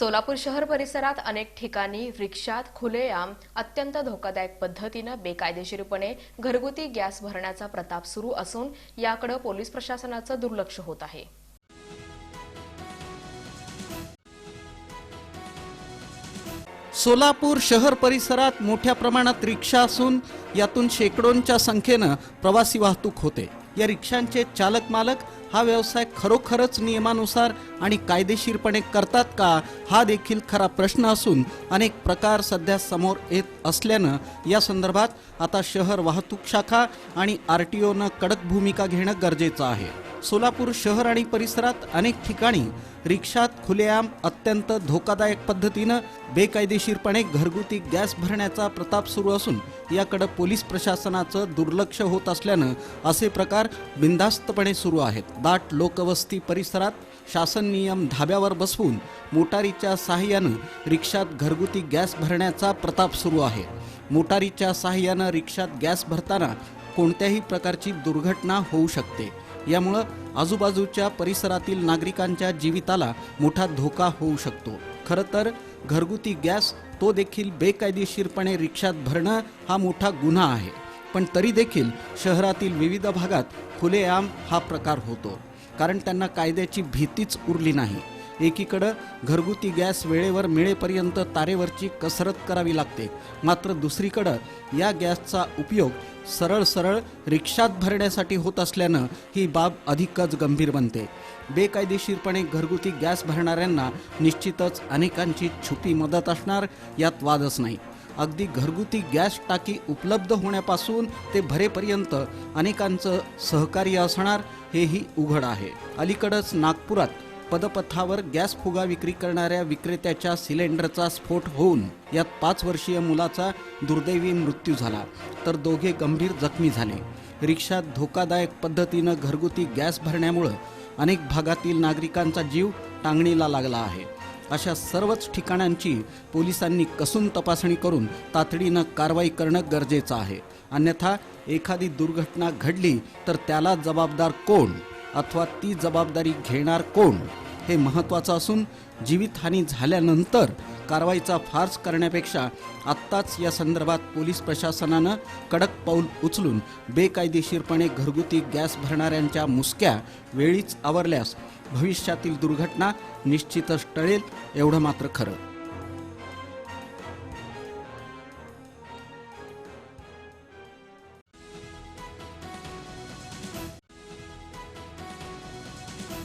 सोलापूर शहर परिसरात अनेक ठिकाणी रिक्षात खुलेआम अत्यंत धोकादायक पद्धतीने बेकायदेशीरपणे घरगुती गॅस भरण्याचा प्रताप सुरू असून याकडे पोलीस प्रशासनाचं दुर्लक्ष होत आहे। सोलापूर शहर परिसरात मोठ्या प्रमाणात रिक्षा असून यातून शेकडोंच्या संख्येने प्रवासी वाहतूक होते। या रिक्षांचे चालक मालक हा व्यवसाय खरोखरच नियमानुसार आणि कायदेशीरपणे करतात का हा देखील खरा प्रश्न असून अनेक प्रकार सध्या समोर येत असल्याने या संदर्भात आता शहर वाहतूक शाखा आणि आरटीओने कडक भूमिका घेणं गरजेचं आहे। सोलापूर शहर आणि परिसरात अनेक ठिकाणी रिक्षात खुलेआम अत्यंत धोकादायक पद्धतीने बेकायदेशीरपणे घरगुती गॅस भरण्याचा प्रताप सुरू असून याकडे पोलीस प्रशासनाचं दुर्लक्ष होत असल्याने असे प्रकार बिनधास्तपणे सुरू आहेत। दाट लोकवस्ती परिसरात शासन नियम धाब्यावर बसवून मोटारीच्या सहाय्याने रिक्षात घरगुती गॅस भरण्याचा प्रताप सुरू आहे। मोटारीच्या सहाय्याने रिक्षात गॅस भरताना कोणत्याही प्रकारची दुर्घटना होऊ शकते। यामुळे आजूबाजूच्या परिसरातील नागरिकांच्या जीविताला मोठा धोका होऊ शकतो। खरं तर घरगुती गॅस तो देखील बेकायदेशीरपणे रिक्षात भरणं हा मोठा गुन्हा आहे, पण तरी देखील शहरातील विविध भागात खुलेआम हा प्रकार होतो, कारण त्यांना कायद्याची भीतीच उरली नाही। एकीकडे घरगुती गॅस वेळेवर मिळेपर्यंत तारेवरची कसरत करावी लागते, मात्र दुसरीकडे या गॅसचा उपयोग सरळ रिक्षात भरण्यासाठी होत असल्यानं ही बाब अधिकच गंभीर बनते। बेकायदेशीरपणे घरगुती गॅस भरणाऱ्यांना निश्चितच अनेकांची छुपी मदत असणार, यात वादच नाही। अगदी घरगुती गॅस टाकी उपलब्ध होण्यापासून ते भरेपर्यंत अनेकांचं सहकार्य असणार हेही उघड आहे। अलीकडेच नागपुरात पदपथावर गॅस फुगा विक्री करणाऱ्या विक्रेत्याच्या सिलेंडरचा स्फोट होऊन यात 5 वर्षीय मुलाचा दुर्दैवी मृत्यू झाला, तर दोघे गंभीर जखमी झाले। रिक्षात धोकादायक पद्धतीने घरगुती गॅस भरण्यामुळे अनेक भागातील नागरिकांचा जीव टांगणीला लागला आहे। अशा सर्वच ठिकाणांची पोलिसांनी कसून तपासणी करून तातडीने कारवाई करणं गरजेचं आहे, अन्यथा एखादी दुर्घटना घडली तर त्याला जबाबदार कोण अथवा ती जबाबदारी घेणार कोण हे महत्त्वाचं असून जीवितहानी झाल्यानंतर कारवाईचा फार्स करण्यापेक्षा आत्ताच या संदर्भात पोलीस प्रशासनानं कडक पाऊल उचलून बेकायदेशीरपणे घरगुती गॅस भरणाऱ्यांच्या मुसक्या वेळीच आवरल्यास भविष्यातील दुर्घटना निश्चितच टळेल, एवढं मात्र खरं।